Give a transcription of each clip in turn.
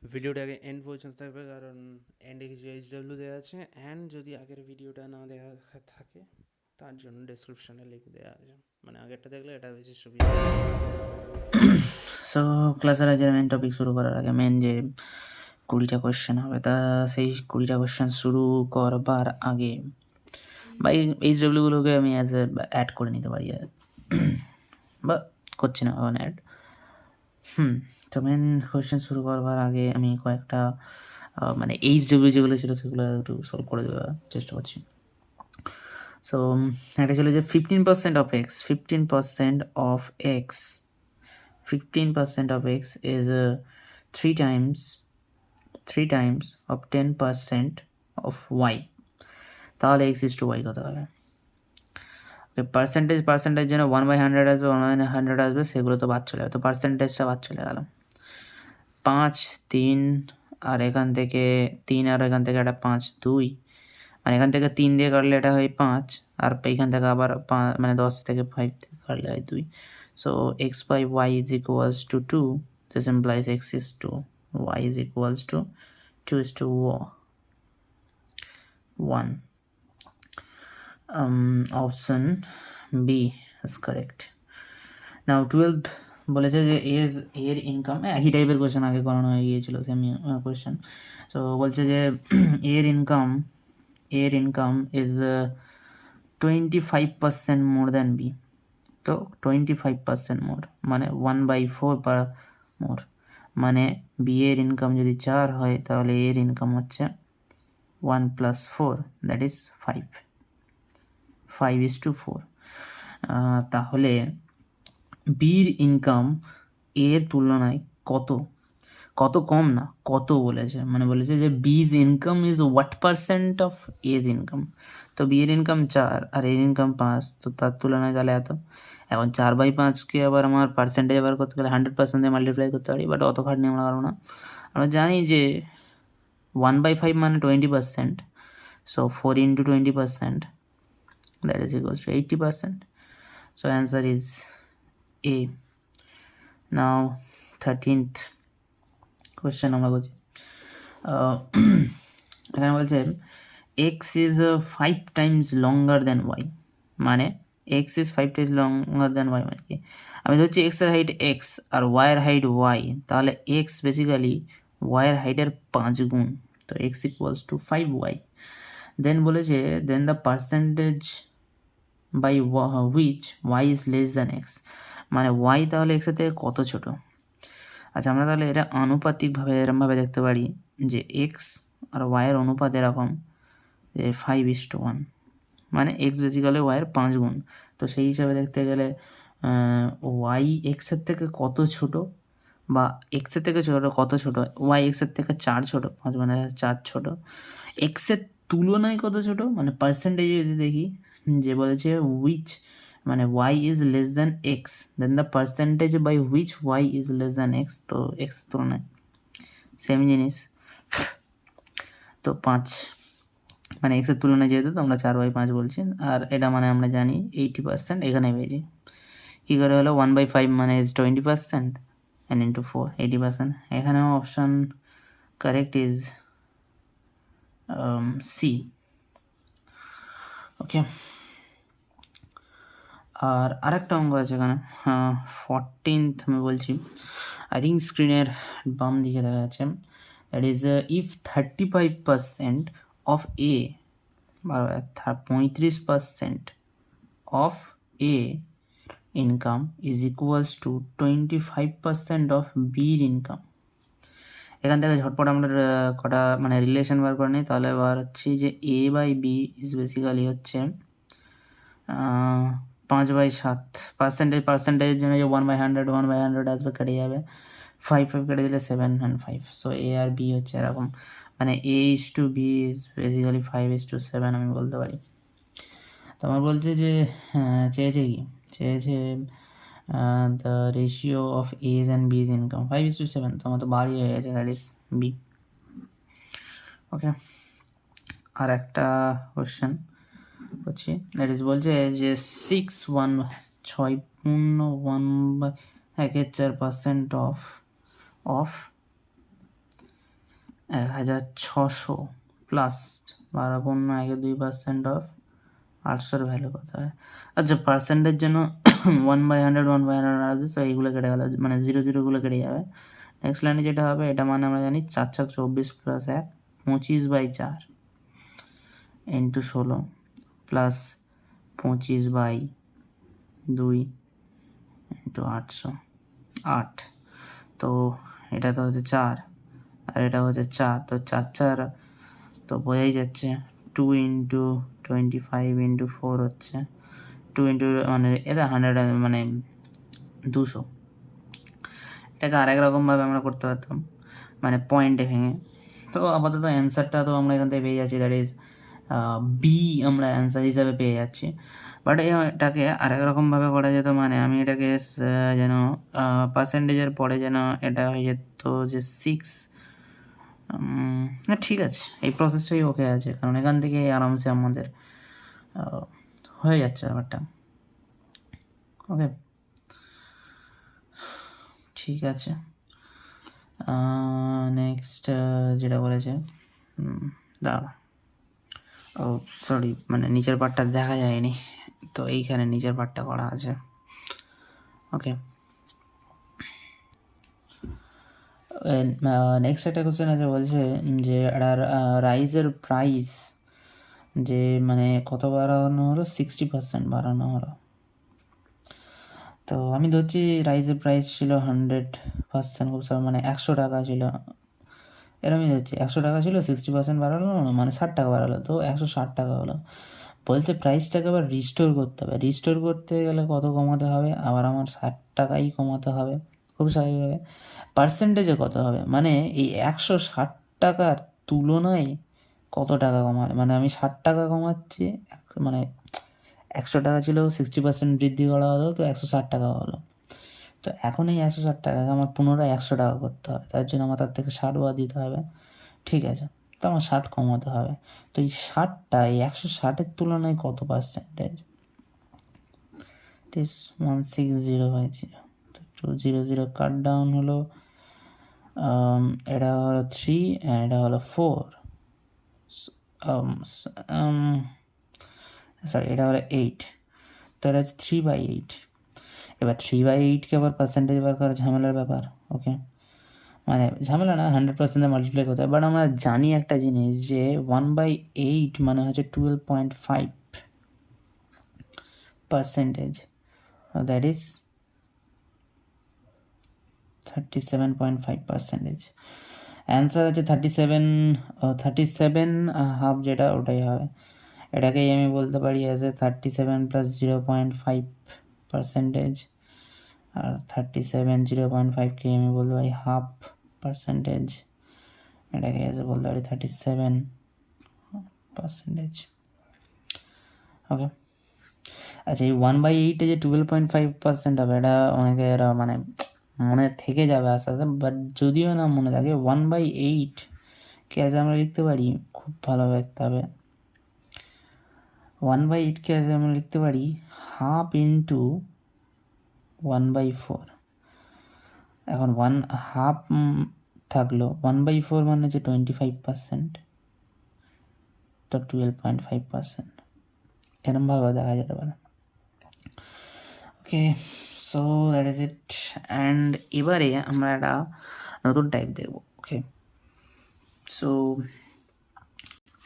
ভিডিওটা আগে এন্ড পর্যন্ত থাকবে, কারণ এন্ডে কিছু এইচডব্লিউ দেওয়া আছে, অ্যান্ড যদি আগের ভিডিওটা না দেখা থাকে তার জন্য ডেসক্রিপশনে লিঙ্ক দেওয়া আছে, মানে আগেরটা দেখলে এটা বেশি সুবিধা। সো ক্লাসের আজের মেন টপিক শুরু করার আগে মেন যে 20টা কোয়েশ্চেন হবে, তা সেই 20টা কোয়েশ্চেন শুরু করবার আগে বা এই এইচডব্লিউগুলোকে আমি অ্যাজ এ অ্যাড করে নিতে পারি বা করছি না এখন অ্যাড। তো মেন কোয়েশ্চেন শুরু করবার আগে আমি কয়েকটা মানে এইচডব্লিউ যেগুলো ছিল সেগুলো একটু সলভ করে দেওয়ার চেষ্টা করছি। সো এটা ছিল যে 15% of x 15% of x is 3 times of 10% of y, তাহলে x is to y কত হবে? পার্সেন্টেজ যেন 1/100 আসবে, 1/100 আসবে, সেগুলো তো বাদ চলে যাবে, তো পার্সেন্টেজটা বাদ চলে গেল। 5 3 আর এখান থেকে 3 আর এখান থেকে একটা 5 2, মানে এখান থেকে 3 দিয়ে কাটলে এটা হয় 5, আর এইখান থেকে আবার মানে 10 থেকে 5 থেকে কাটলে হয় 2। So x by y is equals to 2. This implies x is 2. Y is equals to 2 is to 1. Option B is correct. Now 12 বলেছে যে এর ইনকাম, একই টাইপের কোয়েশ্চেন আগে করানো হয়ে গিয়েছিল সেমি কোয়েশ্চেন। সো বলছে যে এর income is 25% more than B. তো 25% মোর মানে 1/4 মোর, মানে বি এর ইনকাম যদি 4 হয় তাহলে এর ইনকাম হচ্ছে 1 + 4, দ্যাট ইজ 5:4। তাহলে বির ইনকাম এর তুলনায় কত কম, না কত বলেছে, মানে বলেছে যে B's income is what percent of A's income. তো বি এর ইনকাম 4 আর এর ইনকাম 5, তো তার তুলনায় তাহলে এত। এখন 4/5কে আবার আমার পার্সেন্টেজ বার করতে গেলে 100% দিয়ে মাল্টিপ্লাই করতে পারি, বাট অত খাটনি আমরা পারবো না। আমরা জানি যে 1/5 মানে 20%, so 4 × 20%, that is equals to 80%. So answer is A. Now 13th question আমরা বলছি, এখানে বলছে x is 5 times longer than y, মানে x is 5 times longer than y মানে কি? আমি ধরছি x এর হাইট x আর y এর হাইট y, তাহলে x বেসিক্যালি y এর হাইটের 5 গুণ, তো x equals to 5y। Then বলেছে then the percentage by which y is less than x, মানে y তাহলে x এর থেকে কত ছোট। আচ্ছা, আমরা তাহলে এটা আনুপাতিকভাবে এরমভাবে দেখতে পারি যে এক্স আর ওয়াইয়ের অনুপাত এরকম যে 5:1, মানে এক্স বেসিক্যালি ওয়াইয়ের 5 গুণ। তো সেই হিসাবে দেখতে গেলে ওয়াই এক্সের থেকে কত ছোট, বা এক্সের থেকে কত ছোট, ওয়াই এক্সের থেকে 4 ছোট, 5 মানে 4 ছোট। এক্সের তুলনায় কত ছোট, মানে পার্সেন্টেজে যদি দেখি যে বলেছে উইচ, মানে y is less than x, then the percentage by which y is less than x, তো x এর তুলনায় সেম জিনিস। তো 5 মানে x এর তুলনায় যেহেতু, তো আমরা 4/5 বলছি, আর এটা মানে আমরা জানি 80%, এখানে পেয়েছি কী করে হলো 1/5 মানে ইজ 20% and into 4 80%। এখানেও অপশান কারেক্ট ইজ সি। ওকে, আর আরেকটা অঙ্ক আছে এখানে 14th আমি বলছি, আই থিঙ্ক স্ক্রিনের বাম দিকে দেখা যাচ্ছে, that is if 35% of A, 35% of A income is equals two 25% of বির ইনকাম। এখান থেকে ঝটপট আমরা কটা মানে রিলেশন বার করে নিই, তাহলে বার হচ্ছে যে এ বাই বি ইজ বেসিক্যালি হচ্ছে 5/7। পার্সেন্টেজের জন্য যে 1/100 আসবে, কেটে যাবে, 5 কেটে দিলে 7 and 5, সো এ আর বি হচ্ছে এরকম, মানে A is to B is basically 5:7 আমি বলতে পারি। তো আমার বলছে যে চেয়েছে the ratio of A's and B's income 5:7, তো আমার তো বাড়ি হয়ে গেছে, দ্যাট ইজ বি। ওকে, আর একটা কোশ্চেন করছি, দ্যাট ইজ বলছে যে 6/1/1/4% অফ 1600 প্লাস 12.12% অফ 800 ভ্যালু কত হয়? আচ্ছা, পার্সেন্টের জন্য 1/100 1/100 আসবে, সো এইগুলো কেটে গেল, মানে 0 কেটে যাবে। নেক্সট লাইনে যেটা হবে, এটা মানে আমরা জানি 4 × 24 + 1 25/4 ইন্টু 16 প্লাস 25/2 ইন্টু 800 8। তো এটা তো হচ্ছে 4 আর এটা হচ্ছে 4, তো 4 4 তো বোঝাই যাচ্ছে 2 × 25 × 4 হচ্ছে 2 ইন্টু মানে এটা 100 মানে 200। এটাকে আরেক রকমভাবে আমরা করতে পারতাম, মানে পয়েন্টে ভেঙে। তো আপাতত অ্যান্সারটা তো আমরা এখান থেকে পেয়ে যাচ্ছি, দ্যাট ইজ বি আমরা অ্যান্সার হিসাবে পেয়ে যাচ্ছি। বাট এটাকে আরেক রকমভাবে করা যেত, মানে আমি এটাকে যেন পার্সেন্টেজের পরে যেন এটা হয়ে যেত যে 6। না ঠিক আছে, এই প্রসেসটাই ওকে আছে, কারণ এখান থেকে আরামসে আমাদের হয়ে যাচ্ছে ব্যাপারটা। ওকে, ঠিক আছে। নেক্সট যেটা বলেছে, দাঁড়া, ও সরি, মানে নিচের পার্টটা দেখা যায়নি, তো এইখানে নিচের পার্টটা করা আছে। ওকে, নেক্সট একটা কোশ্চেন আছে, বলছে যে রাইজের প্রাইস যে মানে কত বাড়ানো হলো, 60% বাড়ানো হলো। তো আমি ধরছি রাইজের প্রাইস ছিল 100%, খুব মানে 100 টাকা ছিল, এরকমই ধরছি 100 টাকা ছিল, 60% বাড়ালো না, মানে 60 টাকা বাড়ালো, তো 160 টাকা হলো। বলছে প্রাইসটাকে আবার রিস্টোর করতে হবে, রিস্টোর করতে গেলে কত কমাতে হবে, আবার আমার 60 টাকাই কমাতে হবে, খুব স্বাভাবিকভাবে। পার্সেন্টেজে কত হবে, মানে এই 160 টাকার তুলনায় কত টাকা কমালে, মানে আমি 60 টাকা কমাচ্ছি, মানে 100 টাকা ছিল, 60% বৃদ্ধি করা হলো, তো 160 টাকা হলো। তো এখন এই 160 টাকাকে আমার পুনরায় 100 টাকা করতে হবে, তার জন্য আমার তার থেকে 60 বাদ দিতে হবে, ঠিক আছে। তো আমার 60 কমাতে হবে, তো এই 60টা এই 160-এর তুলনায় কত পার্সেন্টেজ? ইট ইস 160/0, তো 200 কাট ডাউন হলো, এটা হলো 3 অ্যান্ড এটা হলো 4, সরি এটা হলো 8, তো এটা হচ্ছে 3/8। এবার 3/8কে আবার পার্সেন্টেজ বার করা ঝামেলার ব্যাপার। ওকে, মানে ঝামেলা না, 100% মাল্টিপ্লাই করতে হয়, বাট আমরা জানি একটা জিনিস যে 1/8 মানে হচ্ছে 12.5%, দ্যাট ইজ 37.5%। অ্যান্সার আছে 37.5, যেটা ওটাই হবে। এটাকেই আমি বলতে পারি অ্যাজ এ 37 + 0.5%, আর 37 0.5কে আমি বলতে পারি 0.5%, এটাকে অ্যাজ এ বলতে পারি 37%। ওকে, আচ্ছা, এই 1/8 যে 12.5% হবে, এটা অনেকে এরা মানে মনে থেকে যাবে আস্তে আস্তে, বাট যদিও না মনে থাকে, 1/8কে অ্যাজ আমরা লিখতে পারি, খুব ভালোভাবে লিখতে হবে, 1/8কে অ্যাজ আমরা লিখতে পারি 1/2 × 1/4। এখন 1/2 থাকলো, 1/4 মানে হচ্ছে 25%, তো 12.5% এরমভাবে দেখা যেতে পারে। Okay, so that is it. And এবারে আমরা একটা নতুন টাইপ দেখব। ওকে, সো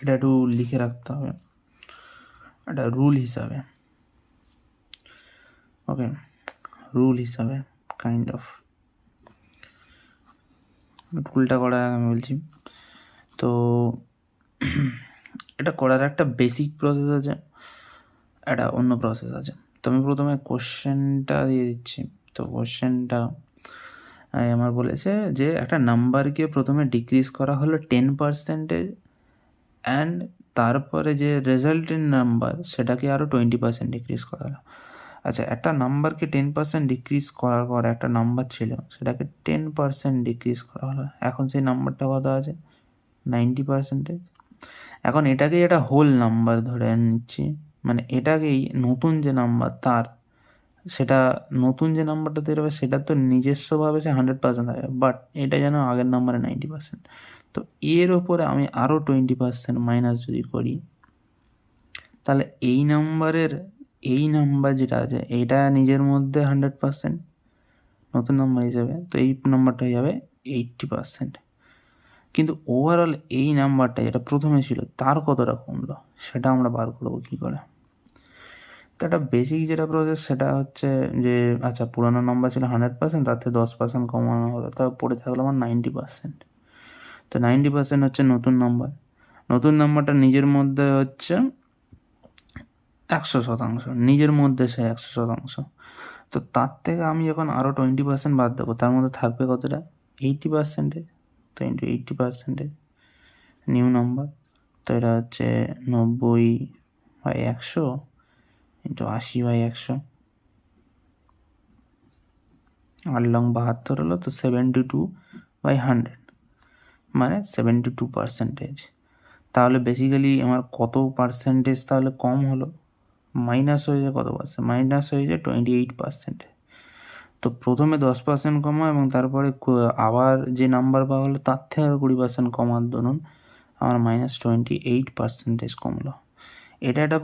এটা একটু লিখে রাখতে হবে একটা রুল হিসাবে। ওকে, রুল হিসাবে কাইন্ড অফ রুলটা করা আমি বলছি। তো এটা করার একটা বেসিক প্রসেস আছে, একটা অন্য প্রসেস আছে। তো আমি প্রথমে কোশ্চেনটা দিয়ে দিচ্ছি। তো কোশ্চেনটা আমার বলেছে যে একটা নাম্বারকে প্রথমে ডিক্রিজ করা হলো 10%, অ্যান্ড তারপরে যে রেজাল্টেন্ট নাম্বার সেটাকে আরও 20% ডিক্রিজ করা হলো। আচ্ছা, একটা নাম্বারকে 10% ডিক্রিজ করার পর একটা নাম্বার ছিল, সেটাকে 10% ডিক্রিজ করা হলো, এখন সেই নাম্বারটা কত আছে? 90%। এখন এটাকেই একটা হোল নাম্বার ধরে নিচ্ছি, মানে এটাকেই নতুন যে নাম্বার তার সেটা নতুন যে নাম্বারটা তৈরি হবে সেটা তো নিজস্বভাবে সে 100% থাকে, বাট এটা যেন আগের নাম্বারে 90%। তো এর ওপরে আমি আরও 20% মাইনাস যদি করি, তাহলে এই নাম্বার যেটা আছে এইটা নিজের মধ্যে 100% নতুন নাম্বার হিসেবে, তো এই নাম্বারটা হয়ে যাবে 80%। কিন্তু ওভারঅল এই নাম্বারটা যেটা প্রথমে ছিল তার কতটা কমলো সেটা আমরা বার করবো কী করে। তো একটা বেসিক যেটা প্রসেস সেটা হচ্ছে যে আচ্ছা পুরোনো নাম্বার ছিল 100%, তার থেকে 10% কমানো হলো, তা পড়ে থাকলো আমার 90%। তো 90% হচ্ছে নতুন নাম্বারটা নিজের মধ্যে হচ্ছে 100%, নিজের মধ্যে সে 100%। তো তার থেকে আমি যখন আরও 20% বাদ দেবো, তার মধ্যে থাকবে কতটা? 80%। তো ইন্টু 80% নিউ নাম্বার, তো এটা হচ্ছে 90/100 ইন্টু 80/100, 8 লং 72 হলো, তো 72/100 মানে 72%। তাহলে বেসিক্যালি আমার কত পার্সেন্টেজ তাহলে কম হলো? মাইনাস হয়ে যায় কত পার্সেন্ট? মাইনাস হয়ে যায় 28%। তো প্রথমে 10% কমা এবং তারপরে আবার যে নাম্বার পাওয়া হলো তার থেকে আরও 20% কমার দরুন আমার -28% কমলো। এটা একটা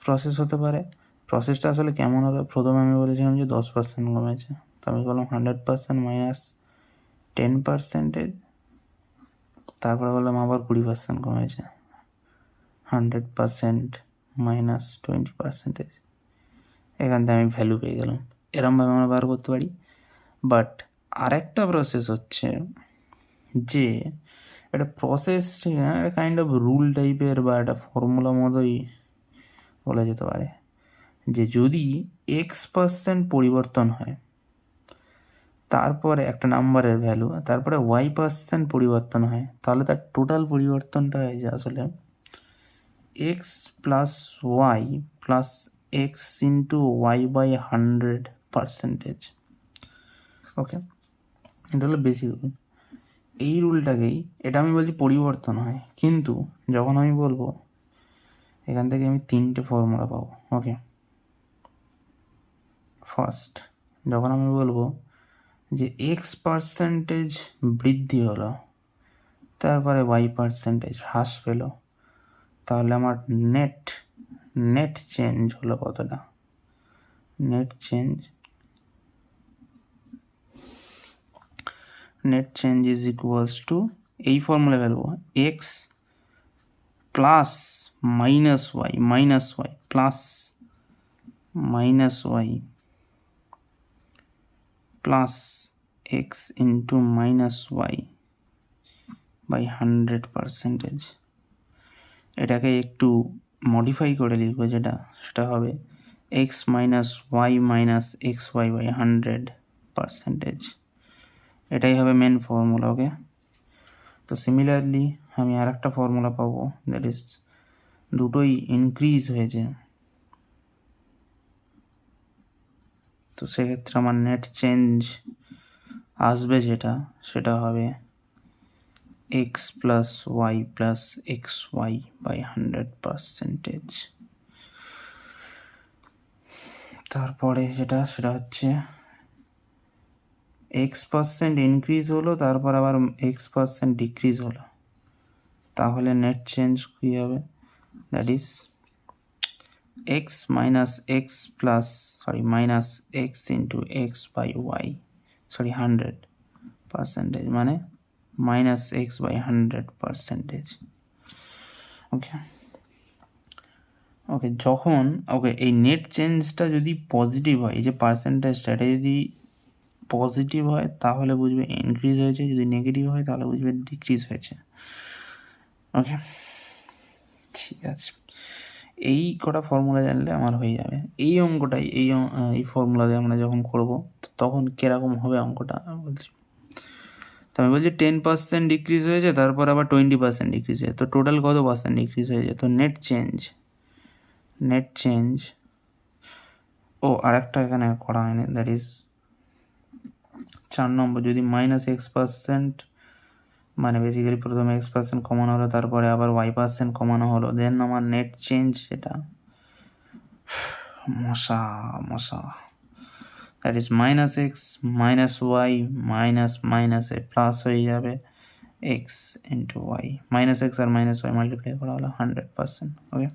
প্রসেস হতে পারে। প্রসেসটা আসলে কেমন হবে? প্রথমে আমি বলেছিলাম যে 10% কমেছে, তো আমি বললাম 100% মাইনাস 10%, তারপরে বললাম আবার 20% কমেছে, 100% মাইনাস 20%। এখান থেকে আমি ভ্যালু পেয়ে গেলাম। এরমভাবে আমরা বার করতে পারি। বাট আরেকটা প্রসেস হচ্ছে যে একটা প্রসেস, ঠিক না, একটা কাইন্ড অফ রুল টাইপের বা একটা ফর্মুলা মতোই বলা যেতে পারে, যে যদি X% পরিবর্তন হয় তারপরে একটা নাম্বারের ভ্যালু, তারপরে Y% পরিবর্তন হয়, তাহলে তার টোটাল পরিবর্তনটা হয় যে আসলে X plus Y plus X into Y/100%। ওকে, এটা হলো বেসিক রুল। এই রুলটাকেই, এটা আমি বলছি পরিবর্তন হয়, কিন্তু যখন আমি বলবো এখান থেকে আমি 3টে ফর্মুলা পাবো। ওকে, ফার্স্ট যখন আমি বলবো যে X% বৃদ্ধি হলো, তারপরে Y% হ্রাস পেল, তাহলে আমার নেট চেঞ্জ হলো কতটা? Net change is equals two, এই ফর্মুলা ফেলবো X plus minus Y plus Y plus X into -Y/100%। এটাকে একটু মডিফাই করে লিখবো, সেটা হবে X minus Y minus XY/100%। এটাই হবে মেন ফর্মুলা। ওকে, তো সিমিলারলি আমি আর একটা ফর্মুলা পাবো, দ্যাট ইজ দুটোই ইনক্রিজ হয়েছে, তো সেক্ষেত্রে আমার নেট চেঞ্জ আসবে সেটা হবে X plus Y plus XY/100%। তারপরে সেটা হচ্ছে X% ইনক্রিজ হলো, তারপর আবার X% ডিক্রিজ হলো, তাহলে নেট চেঞ্জ কী হবে? That is X minus X into X/Y 100%, মানে -X/100%। ওকে, যখন এই নেট চেঞ্জটা যদি পজিটিভ হয়, এই যে পার্সেন্টেজটা, এটা যদি পজিটিভ হয় তাহলে বুঝবে ইনক্রিজ হয়েছে, যদি নেগেটিভ হয় তাহলে বুঝবে ডিক্রিজ হয়েছে। ওকে, ঠিক আছে, এই কটা ফর্মুলা জানলে আমার হয়ে যাবে। এই অঙ্কটাই এই ফর্মুলা দিয়ে আমরা যখন করব তখন কীরকম হবে অঙ্কটা বলছি। তো আমি বলছি 10% ডিক্রিজ হয়েছে, তারপর আবার 20% ডিক্রিজ হয়েছে, তো টোটাল কত পার্সেন্ট ডিক্রিজ হয়েছে? তো নেট চেঞ্জ আরেকটা এখানে করা হয়নি, দ্যাট ইজ 4 নম্বর, যদি -X%, মানে বেসিক্যালি প্রথমে X% কমানো হলো, তারপরে আবার Y% কমানো হলো, দেন আমার নেট চেঞ্জ, সেটা মশা that is minus X minus Y minus মাইনাসে প্লাস হয়ে যাবে X into Y, minus X আর মাইনাস ওয়াই মাল্টিপ্লাই করা হলো 100%। ওকে,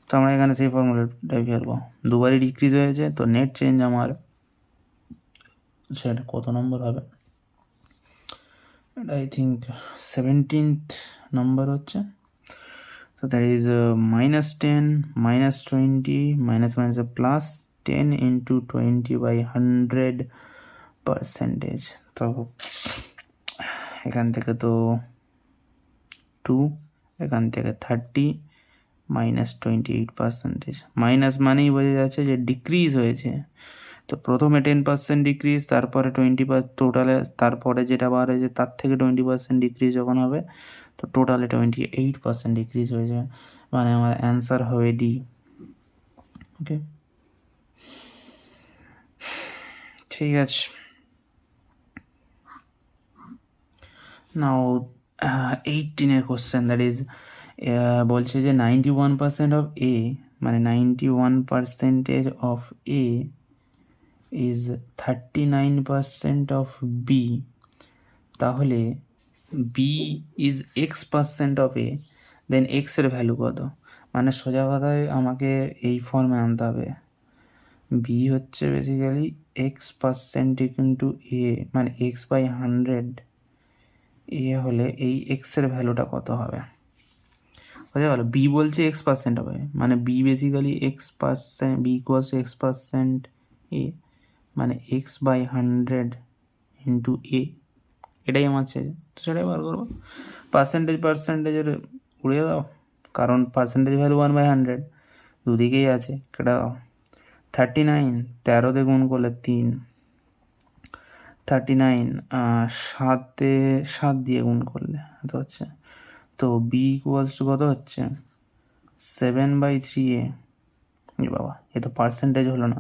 তো আমরা এখানে সেই ফর্মুলাটাই ফেলবো, দুবারই ডিক্রিজ হয়েছে, তো নেট চেঞ্জ আমার সেটা কত নম্বর হবে, আই থিঙ্ক 17th নম্বর হচ্ছে। So that is -10 -20 minus minus a plus 10 into 20 by 100%। তো এখান থেকে তো 2, এখান থেকে 30 -28%। মাইনাস মানেই বোঝা যাচ্ছে যে ডিক্রিজ হয়েছে, তো প্রথমে 10% ডিক্রিজ, তারপরে 20% টোটালে, তারপরে যেটা বার হয়েছে তার থেকে 20% ডিক্রিজ যখন হবে, তো টোটালে 28% ডিক্রিজ হয়েছে, মানে আমার অ্যান্সার হবে ডি। ওকে, ঠিক আছে। নাও 18-এর কোশ্চেন, দ্যাট ইজ বলছে যে 91% অফ এ, মানে 91% of A is 39% of B, তাহলে B is x% of A, then X এর ভ্যালু কত? মানে সোজা কথায় আমাকে এই ফর্মে আনতে হবে, বি হচ্ছে বেসিক্যালি x% ইন্টু এ, মানে x/100, এ হলে এই এক্স এর ভ্যালুটা কত হবে, বুঝতে পারলো? বি বলছে x% হবে, মানে B basically x%, B equals to x% A, মানে x/100 ইন্টু এ, এটাই আমার চাই, তো সেটাই বার করবো। পার্সেন্টেজের উড়িয়ে দাও, কারণ পার্সেন্টেজ ভ্যালু 1/100 দুদিকেই আছে, কেটে দাও। 39 13 দিয়ে গুণ করলে 3, 39 7 দিয়ে গুণ করলে এত হচ্ছে, তো বি ইকুয়ালস টু কত হচ্ছে 7/3 এ বাবা, এ তো পার্সেন্টেজ হলো না,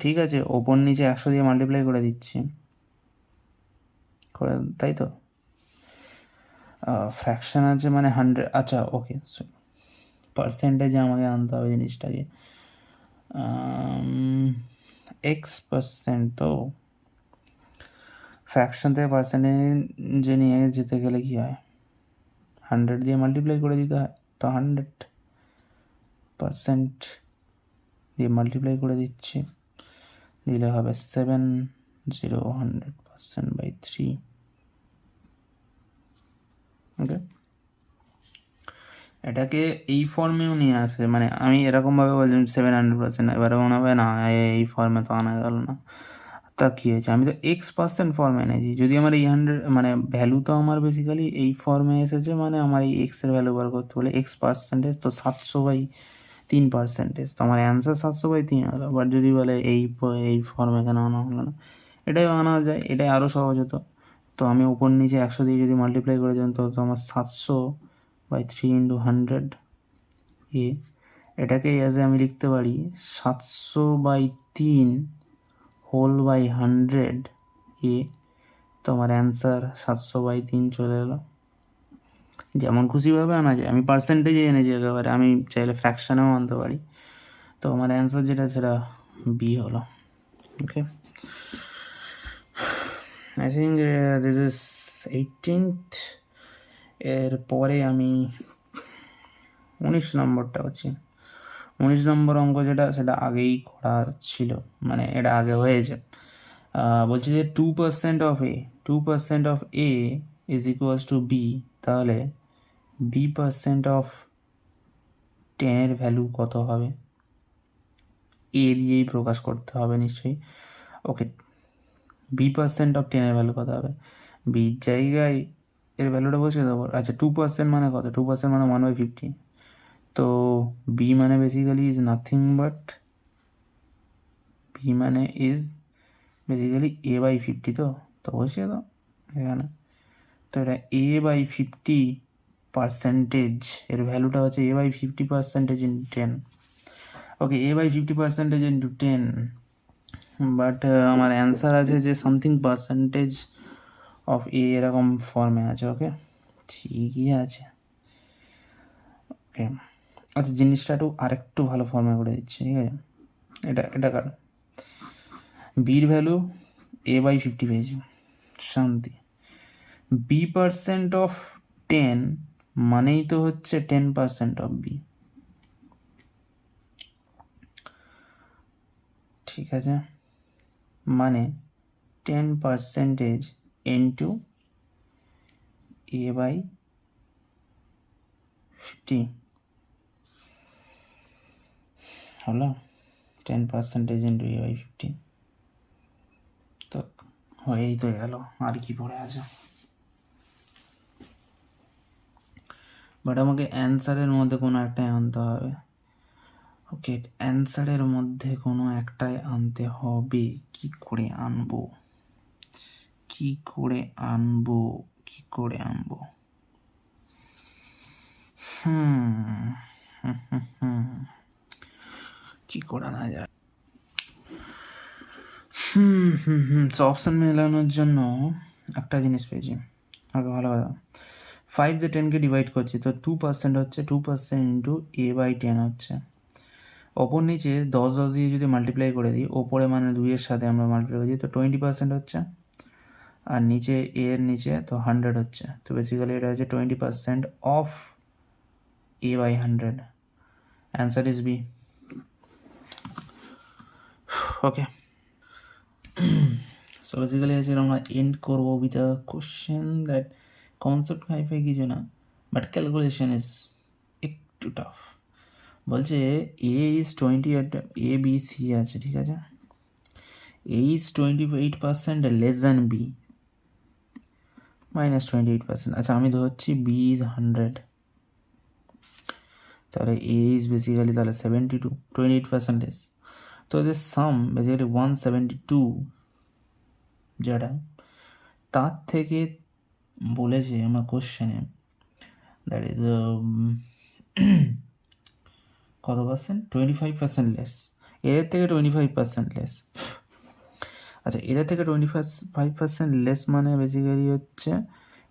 ঠিক আছে ওপর নিচে 100 দিয়ে মাল্টিপ্লাই করে দিচ্ছি, করে তাই তো ফ্র্যাকশন আছে মানে 100, আচ্ছা ওকে, পার্সেন্টেজে আমাকে আনতে হবে জিনিসটাকে, x%, তো ফ্র্যাকশন থেকে পার্সেন্টেজে নিয়ে যেতে গেলে কী হয়, 100 দিয়ে মাল্টিপ্লাই করে দিতে হয়, তো 100% দিয়ে মাল্টিপ্লাই করে দিচ্ছি, দিলে হবে 100%/3। ওকে, এটাকে এই ফর্মেও নিয়ে আসে, মানে আমি এরকমভাবে বললাম 700%, এবারে মনে হবে না এই ফর্মে তো আনা গেল না, তা কী হয়েছে, আমি তো x% ফর্মে এনেছি, যদি আমার এই 100 মানে ভ্যালু তো আমার বেসিক্যালি এই ফর্মে এসেছে, মানে আমার এই এক্সের ভ্যালু বার করতে বলে x%, তো 700/3%, তো আমার অ্যান্সার 700/3 হলো। বাট যদি বলে এই ফর্মে কেন আনা হলো না, এটাই আনা যায়, এটাই আরও সহজ হতো, তো আমি উপর নিচে 100 দিয়ে যদি মাল্টিপ্লাই করে দিতাম, তো আমার 700/3 ইন্টু 100 এ, এটাকে অ্যাজে আমি লিখতে পারি 700/3 হোল/100 এ, তো আমার অ্যান্সার 700/3 চলে এলো। যেমন খুশিভাবে আনা যায়, আমি পার্সেন্টেজে এনেছি একেবারে, আমি চাইলে ফ্র্যাকশানেও আনতে পারি, তো আমার অ্যান্সার যেটা সেটা বি হলো। Okay, I think this is 18th। এর পরে আমি 19 নম্বরটা হচ্ছে, 19 নম্বর অঙ্ক যেটা, সেটা আগেই করার ছিল, মানে এটা আগে হয়েছে। বলছে যে 2% of A, 2% of A is equals to B, তাহলে b% অফ 10 এর ভ্যালু কত হবে, এ দিয়েই প্রকাশ করতে হবে নিশ্চয়ই। ওকে, b% অফ 10 এর ভ্যালু কত হবে, বির জায়গায় এর ভ্যালুটা বসিয়ে দেবো। আচ্ছা 2% মানে কত, 2% মানে 1/50, তো বি মানে basically is nothing but, B মানে ইজ বেসিক্যালি a/50, তো বসিয়ে দাও এখানে, তো এটা a/50% এর ভ্যালুটা হচ্ছে a/50% into 10। Okay, a/50% into 10, but আমার অ্যান্সার আছে যে সামথিং পার্সেন্টেজ অফ এ, এরকম ফর্মে আছে। ওকে, ঠিকই আছে। ওকে, আচ্ছা জিনিসটা একটু আরেকটু ভালো ফর্মে করে দিচ্ছি, ঠিক আছে, এটা কারণ বির ভ্যালু a/50 পেয়েছি, শান্তি। b% অফ 10 মানেই তো হচ্ছে 10% অফ b, ঠিক আছে, মানে 10% ইন্টু a/50 হলো 10% ইন্টু a/50, তো হয়েই তো গেল, আর কি পড়ে আছে। বাট আমাকে অ্যান্সারের মধ্যে কোনো একটাই আনতে হবে। ওকে, অ্যান্সারের মধ্যে কোনো একটাই আনতে হবে। কি করে আনবো, কি করে আনবো, কি করে আনবো? কি করে আনা যায়? অপশন মেলানোর জন্য একটা জিনিস পেয়েছি, আগে ভালো কথা। 5 দিয়ে 10কে ডিভাইড করছি, তো 2% হচ্ছে, 2% ইন্টু a/10 হচ্ছে। ওপর নিচে 10 দিয়ে যদি মাল্টিপ্লাই করে দিই, ওপরে মানে 2-এর সাথে আমরা মাল্টিপ্লাই করি, তো 20% হচ্ছে, আর নিচে এর নিচে তো 100 হচ্ছে। তো বেসিক্যালি এটা হচ্ছে 20% of a/100। Answer is B. Okay, so basically হচ্ছে আমরা এন্ড করবো with a question that concept hi-fi কিছু না, বাট ক্যালকুলেশন ইজ একটু টাফ। বলছে A is 28, A B C আছে, ঠিক আছে, A is 28% less than B minus 28%। আচ্ছা, আমি ধরছি বি ইজ 100, তাহলে এ ইজ বেসিক্যালি তাহলে 72, 28% লেস। তো এদের সাম বেসিক্যালি 172, যেটা তার থেকে বলেছে আমার কোশ্চেনে দ্যাট ইজ কত পার্সেন্ট, 25% লেস, এদের থেকে 25% লেস। আচ্ছা, এদের থেকে 25% লেস মানে বেসিক্যালি হচ্ছে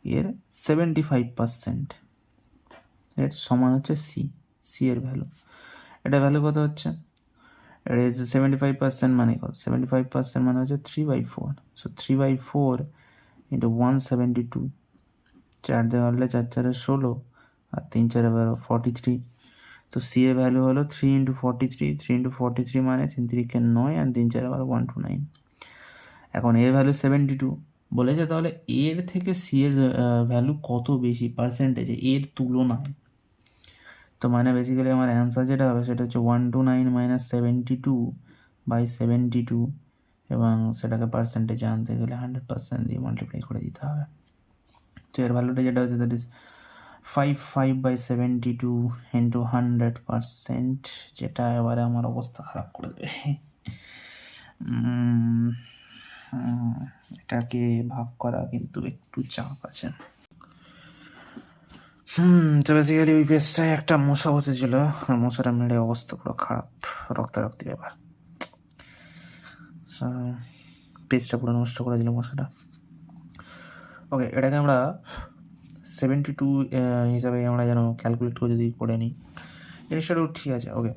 এর 75%, এর সমান হচ্ছে সি, সি এর ভ্যালু। এটা ভ্যালু কত হচ্ছে, এটা ইজ 75% মানে কত, 75% মানে হচ্ছে 3/4। সো 3/4 ইন্টু 172, 4 দিয়ে হলে 4 4 16, আর 3 4 43। তো সি এর ভ্যালু হলো 3 ইন্টু 43, 3 ইন্টু 43 মানে 3 3 9, আর 3 4 129। এখন এর ভ্যালু 72 বলেছে, তাহলে এর থেকে সি এর ভ্যালু কত বেশি পার্সেন্টেজে এর তুলনায়। তো মানে বেসিক্যালি আমার অ্যান্সার যেটা হবে সেটা হচ্ছে 129 মাইনাস 72/72, এবং সেটাকে পার্সেন্টেজে আনতে গেলে 100% দিয়ে মাল্টিপ্লাই করে দিতে হবে। তো এর ভ্যালুটা যেটা হচ্ছে দ্যাট ইজ 55/72 ইন্টু 100%, যেটা এবারে আমার অবস্থা খারাপ করে দেবে। এটাকে ভাগ করা কিন্তু একটু চাপ আছে। তো বেসিক্যালি ওই পেজটায় একটা মশা বসেছিল, আর মশাটা মেরে অবস্থা পুরো খারাপ, রক্তারক্তি ব্যাপার, পেজটা পুরো নষ্ট করে দিল মশাটা। ওকে, এটাকে আমরা 72 হিসাবে আমরা যেন ক্যালকুলেট করে যদি করে নিই, জিনিসটাও ঠিক আছে। ওকে,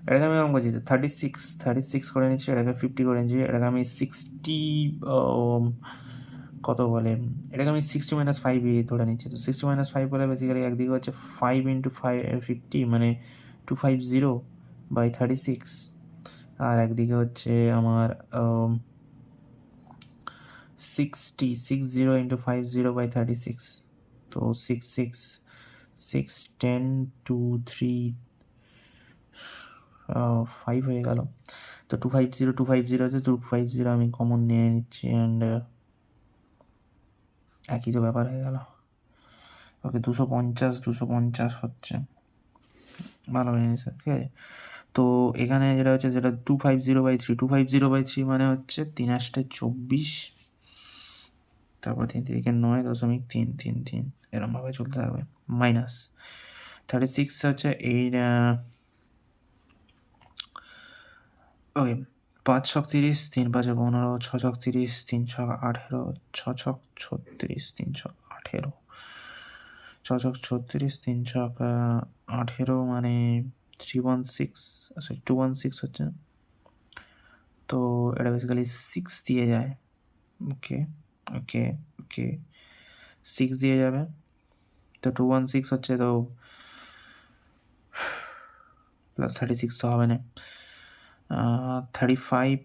এটাকে আমি এরকম করছি 36 করে নিচ্ছি, এটাকে 50 করে নিচ্ছি, এটাকে আমি 60 কত বলে, এটাকে আমি 60-5 ধরে নিচ্ছি। তো 60-5 বলে বেসিক্যালি একদিকে হচ্ছে 5 ইন্টু 50 মানে 250/36, আর একদিকে হচ্ছে আমার 60 ইন্টু 50/36, তো 6 10 2 3 5 হয়ে গেল। তো 250 আছে, 250 আমি কমন নিয়ে নিচ্ছি, অ্যান্ড একই তো ব্যাপার হয়ে গেল। ওকে, 250 হচ্ছে, ভালো জিনিস, ঠিক আছে। তো এখানে যেটা হচ্ছে যেটা 250/3 মানে হচ্ছে 3 8 24, তারপর 3 3 9.333, এরমভাবে চলতে থাকবে। মাইনাস 36 হচ্ছে এই, ওকে, 5 ছক 30, 3 5 15, 6 ছক 30, 3 ছক 18, 6 ছক 36, 3 ছক 18, 6 ছক 36, 3 ছক 18 মানে 316, সরি 216 হচ্ছে, তো এটা বেসিক্যালি 6 দিয়ে যায়। ওকে ওকে ওকে 6 দিয়ে যাবে, তো 216 হচ্ছে, তো প্লাস 36 তো হবে না, 35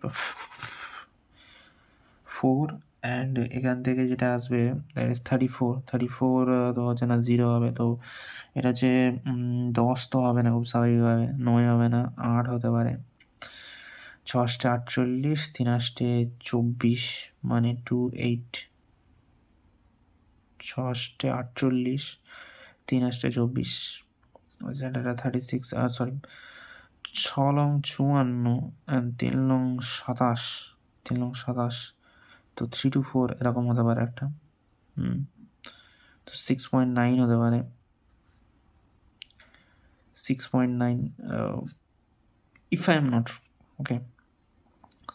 4 অ্যান্ড এখান থেকে যেটা আসবে দ্যাট ইজ 34 তো হচ্ছে না, 0 হবে, তো এটা হচ্ছে 10 তো হবে না খুব স্বাভাবিকভাবে, 9 হবে না, 8 হতে পারে, 6 48, 3 24 মানে 28, 6 48, 3 24, এটা 36, sorry 6 long 54 and 3 long 27, 3 long 27, তো 3 to 4 এরকম হতে পারে একটা, তো 6.9 হতে পারে, 6.9 if I am not okay,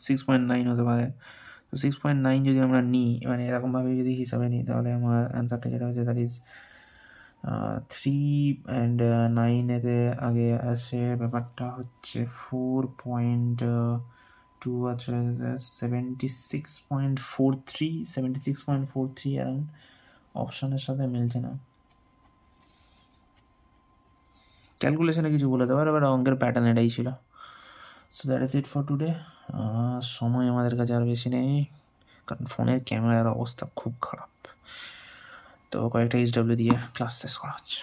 6.9 হতে পারে। তো 6.9 যদি আমরা নিই, মানে এরকমভাবে যদি হিসাবে নিই, তাহলে আমার অ্যান্সারটা যেটা হচ্ছে দ্যাট ইজ 3 অ্যান্ড 9 এতে আগে আসে ব্যাপারটা হচ্ছে 4.2 আছে, 76.43 অ্যারাউন্ড, অপশানের সাথে মিলছে না, ক্যালকুলেশনে কিছু বলে দেওয়ার, এবার অঙ্কের প্যাটার্ন এটাই ছিল। So that is it for today. সময় আমাদের কাছে আর বেশি নেই, কারণ ফোনের ক্যামেরার অবস্থা খুব খারাপ, তো কয়েকটা HW দিয়ে ক্লাস শেষ করা হচ্ছে।